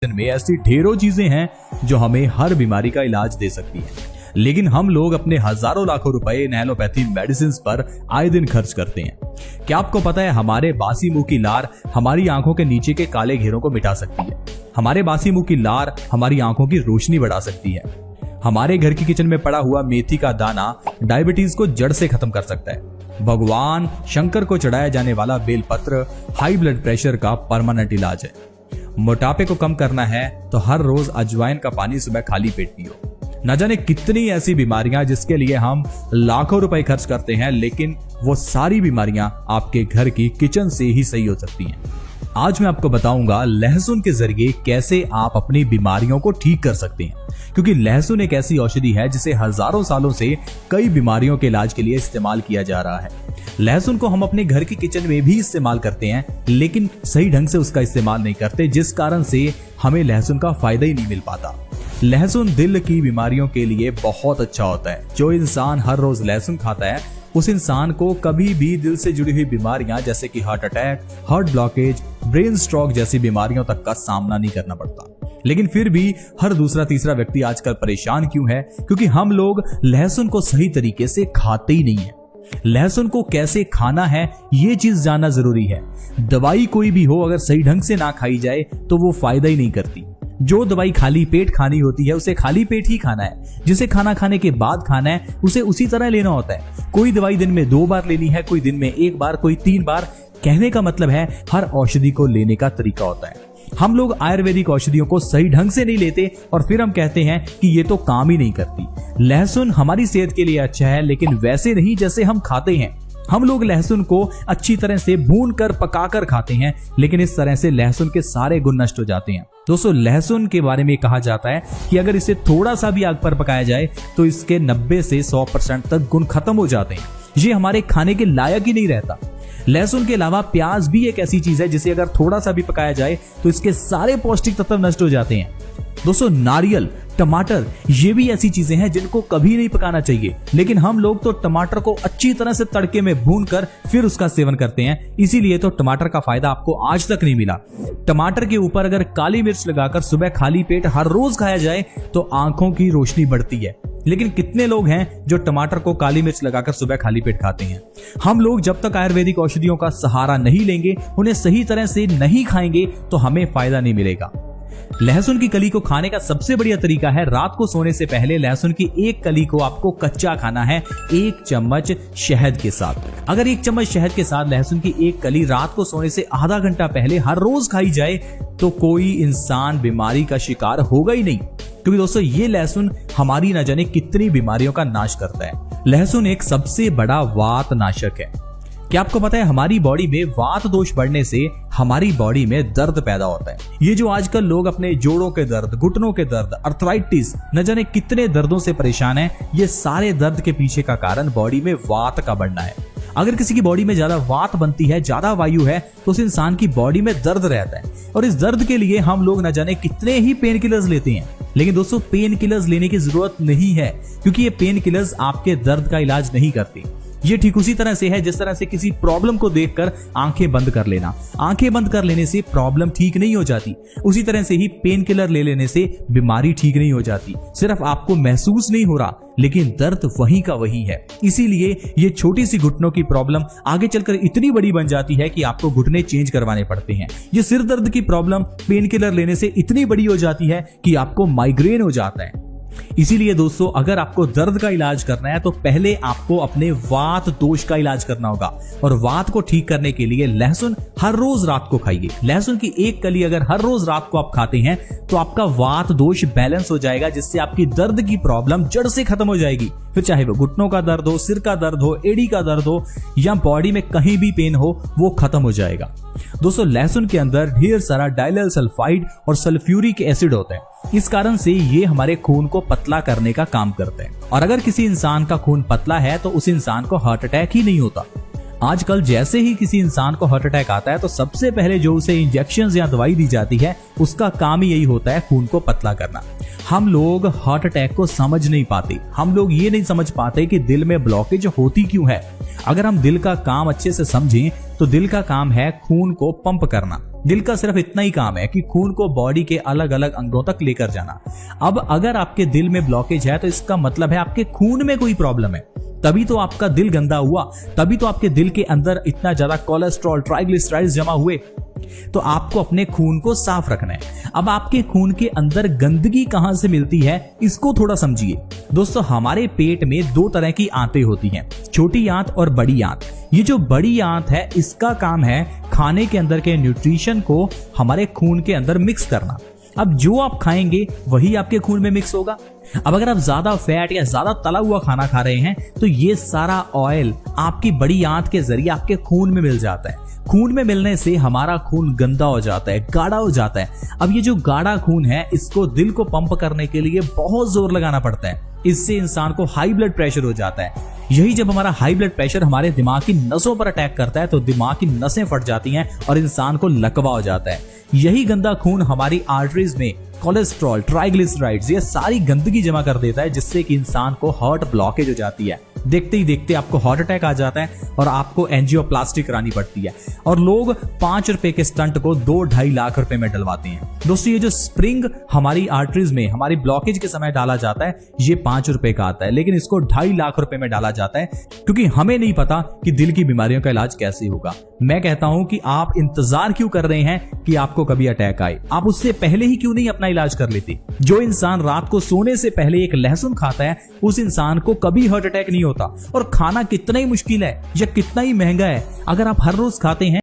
में ऐसी ढेरों चीजें हैं जो हमें हर बीमारी का इलाज दे सकती हैं, लेकिन हम लोग अपने हजारों लाखों रुपए एलोपैथी मेडिसिन पर आए दिन खर्च करते हैं। क्या आपको पता है हमारे बासी मुंह की लार हमारी आंखों के नीचे के काले घेरों को मिटा सकती है। हमारे बासी मुंह की लार हमारी आंखों की रोशनी बढ़ा सकती है। हमारे घर की किचन में पड़ा हुआ मेथी का दाना डायबिटीज को जड़ से खत्म कर सकता है। भगवान शंकर को चढ़ाया जाने वाला बेलपत्र हाई ब्लड प्रेशर का परमानेंट इलाज है। मोटापे को कम करना है तो हर रोज अजवाइन का पानी सुबह खाली पेट पियो। न जाने कितनी ऐसी बीमारियां जिसके लिए हम लाखों रुपए खर्च करते हैं, लेकिन वो सारी बीमारियां आपके घर की किचन से ही सही हो सकती हैं। आज मैं आपको बताऊंगा लहसुन के जरिए कैसे आप अपनी बीमारियों को ठीक कर सकते हैं, क्योंकि लहसुन एक ऐसी औषधि है जिसे हजारों सालों से कई बीमारियों के इलाज के लिए इस्तेमाल किया जा रहा है। लहसुन को हम अपने घर की किचन में भी इस्तेमाल करते हैं, लेकिन सही ढंग से उसका इस्तेमाल नहीं करते, जिस कारण से हमें लहसुन का फायदा ही नहीं मिल पाता। लहसुन दिल की बीमारियों के लिए बहुत अच्छा होता है। जो इंसान हर रोज लहसुन खाता है उस इंसान को कभी भी दिल से जुड़ी हुई बीमारियां जैसे कि heart attack, heart blockage, brain stroke जैसी बीमारियों तक का सामना नहीं करना पड़ता। लेकिन फिर भी हर दूसरा तीसरा व्यक्ति आजकल परेशान क्यों है? क्योंकि हम लोग लहसुन को सही तरीके से खाते ही नहीं है। लहसुन को कैसे खाना है ये चीज जानना जरूरी है। दवाई कोई भी हो, अगर सही ढंग से ना खाई जाए तो वो फायदा ही नहीं करती। जो दवाई खाली पेट खानी होती है उसे खाली पेट ही खाना है। जिसे खाना खाने के बाद खाना है उसे उसी तरह लेना होता है। कोई दवाई दिन में 2 बार लेनी है, कोई दिन में 1 बार, कोई 3 बार। कहने का मतलब है हर औषधि को लेने का तरीका होता है। हम लोग आयुर्वेदिक औषधियों को सही ढंग से नहीं लेते और फिर हम कहते हैं कि ये तो काम ही नहीं करती। लहसुन हमारी सेहत के लिए अच्छा है, लेकिन वैसे नहीं जैसे हम खाते हैं। हम लोग लहसुन को अच्छी तरह से भून कर पका कर खाते हैं, लेकिन इस तरह से लहसुन के सारे गुण नष्ट हो जाते हैं। दोस्तों, लहसुन के बारे में कहा जाता है कि अगर इसे थोड़ा सा भी आग पर पकाया जाए तो इसके 90 से 100% तक गुण खत्म हो जाते हैं। ये हमारे खाने के लायक ही नहीं रहता। लहसुन के अलावा प्याज भी एक ऐसी चीज है जिसे अगर थोड़ा सा भी पकाया जाए तो इसके सारे पौष्टिक तत्व नष्ट हो जाते हैं। दोस्तों, नारियल, टमाटर ये भी ऐसी चीजें हैं जिनको कभी नहीं पकाना चाहिए, लेकिन हम लोग तो टमाटर को अच्छी तरह से तड़के में भूनकर फिर उसका सेवन करते हैं। इसीलिए तो टमाटर का फायदा आपको आज तक नहीं मिला। टमाटर के ऊपर अगर काली मिर्च लगाकर सुबह खाली पेट हर रोज खाया जाए तो आंखों की रोशनी बढ़ती है। लेकिन कितने लोग हैं जो टमाटर को काली मिर्च लगाकर सुबह खाली पेट खाते हैं? हम लोग जब तक आयुर्वेदिक औषधियों का सहारा नहीं लेंगे, उन्हें सही तरह से नहीं खाएंगे तो हमें फायदा नहीं मिलेगा। लहसुन की कली को खाने का सबसे बढ़िया तरीका है रात को सोने से पहले लहसुन की एक कली को आपको कच्चा खाना है 1 चम्मच शहद के साथ। अगर 1 चम्मच शहद के साथ लहसुन की एक कली रात को सोने से आधा घंटा पहले हर रोज खाई जाए तो कोई इंसान बीमारी का शिकार होगा ही नहीं, क्योंकि दोस्तों ये लहसुन हमारी न जाने कितनी बीमारियों का नाश करता है। लहसुन एक सबसे बड़ा वात नाशक है। क्या आपको पता है हमारी बॉडी में वात दोष बढ़ने से हमारी बॉडी में दर्द पैदा होता है। ये जो आजकल लोग अपने जोड़ों के दर्द, घुटनों के दर्द, अर्थराइटिस, न जाने कितने दर्दों से परेशान हैं, ये सारे दर्द के पीछे का कारण बॉडी में वात का बढ़ना है। अगर किसी की बॉडी में ज्यादा वात बनती है, ज्यादा वायु है, तो उस इंसान की बॉडी में दर्द रहता है और इस दर्द के लिए हम लोग न जाने कितने ही पेन किलर्स लेते हैं। लेकिन दोस्तों, पेन किलर्स लेने की जरूरत नहीं है, क्योंकि ये पेन किलर्स आपके दर्द का इलाज नहीं करते। ये ठीक उसी तरह से है जिस तरह से किसी प्रॉब्लम को देखकर आंखें बंद कर लेना। आंखें बंद कर लेने से प्रॉब्लम ठीक नहीं हो जाती। उसी तरह से ही पेन किलर ले लेने से बीमारी ठीक नहीं हो जाती। सिर्फ आपको महसूस नहीं हो रहा, लेकिन दर्द वही का वही है। इसीलिए ये छोटी सी घुटनों की प्रॉब्लम आगे चलकर इतनी बड़ी बन जाती है कि आपको घुटने चेंज करवाने पड़ते हैं। ये सिर दर्द की प्रॉब्लम पेन किलर लेने से इतनी बड़ी हो जाती है कि आपको माइग्रेन हो जाता है। इसीलिए दोस्तों, अगर आपको दर्द का इलाज करना है तो पहले आपको अपने वात दोष का इलाज करना होगा, और वात को ठीक करने के लिए लहसुन हर रोज रात को खाइए। लहसुन की एक कली अगर हर रोज रात को आप खाते हैं तो आपका वात दोष बैलेंस हो जाएगा, जिससे आपकी दर्द की प्रॉब्लम जड़ से खत्म हो जाएगी। फिर चाहे वो घुटनों का दर्द हो, सिर का दर्द हो, एड़ी का दर्द हो या बॉडी में कहीं भी पेन हो, वो खत्म हो जाएगा। दोस्तों, लहसुन के अंदर ढेर सारा डाइलेल सल्फाइड और सल्फ्यूरिक एसिड होता है। इस कारण से ये हमारे खून को पतला करने का काम करते हैं, और अगर किसी इंसान का खून पतला है तो उस इंसान को हार्ट अटैक ही नहीं होता। आजकल जैसे ही किसी इंसान को हार्ट अटैक आता है तो सबसे पहले जो उसे इंजेक्शन या दवाई दी जाती है, उसका काम ही यही होता है खून को पतला करना। हम लोग हार्ट अटैक को समझ नहीं पाते। हम लोग ये नहीं समझ पाते कि दिल में ब्लॉकेज होती क्यों है। अगर हम दिल का काम अच्छे से समझें तो दिल का काम है खून को पंप करना। दिल का सिर्फ इतना ही काम है कि खून को बॉडी के अलग अलग अंगों तक लेकर जाना। अब अगर आपके दिल में ब्लॉकेज है तो इसका मतलब है आपके खून में कोई प्रॉब्लम है, तभी तो आपका दिल गंदा हुआ, तभी तो आपके दिल के अंदर इतना ज्यादा कोलेस्ट्रॉल, ट्राइग्लिसराइड्स जमा हुए। तो आपको अपने खून को साफ रखना है। अब आपके खून के अंदर गंदगी कहां से मिलती है इसको थोड़ा समझिए। दोस्तों, हमारे पेट में दो तरह की आंतें होती हैं, छोटी आंत और बड़ी आंत। ये जो बड़ी आंत है इसका काम है खाने के अंदर के न्यूट्रिशन को हमारे खून के अंदर मिक्स करना। अब जो आप खाएंगे वही आपके खून में मिक्स होगा। अब अगर आप ज्यादा फैट या ज्यादा तला हुआ खाना खा रहे हैं तो ये सारा ऑयल आपकी बड़ी आंत के जरिए आपके खून में मिल जाता है। खून में मिलने से हमारा खून गंदा हो जाता है, गाढ़ा हो जाता है। अब ये जो गाढ़ा खून है इसको दिल को पंप करने के लिए बहुत जोर लगाना पड़ता है। इससे इंसान को हाई ब्लड प्रेशर हो जाता है। यही जब हमारा हाई ब्लड प्रेशर हमारे दिमाग की नसों पर अटैक करता है तो दिमाग की नसें फट जाती हैं और इंसान को लकवा हो जाता है। यही गंदा खून हमारी आर्टरीज में कोलेस्ट्रॉल, ट्राइग्लिसराइड्स ये सारी गंदगी जमा कर देता है, जिससे कि इंसान को हार्ट ब्लॉकेज हो जाती है। देखते ही देखते आपको हार्ट अटैक आ जाता है और आपको एंजियोप्लास्टी करानी पड़ती है। और लोग 5 रुपए के स्टंट को 2-2.5 लाख रुपए में डलवाते हैं। दोस्तों, ये जो स्प्रिंग हमारी आर्टरीज में हमारी ब्लॉकेज के समय डाला जाता है ये 5 रुपए का आता है, लेकिन इसको 2.5 लाख रुपए में डाला जाता है क्योंकि हमें नहीं पता कि दिल की बीमारियों का इलाज कैसे होगा। मैं कहता हूं कि आप इंतजार क्यों कर रहे हैं कि आपको कभी अटैक आए? आप उससे पहले ही क्यों नहीं अपना इलाज कर लेते? जो इंसान रात को सोने से पहले एक लहसुन खाता है उस इंसान को कभी हार्ट अटैक नहीं होता। और खाना कितना ही मुश्किल है या कितना ही महंगा है, अगर आप हर रोज खाते हैं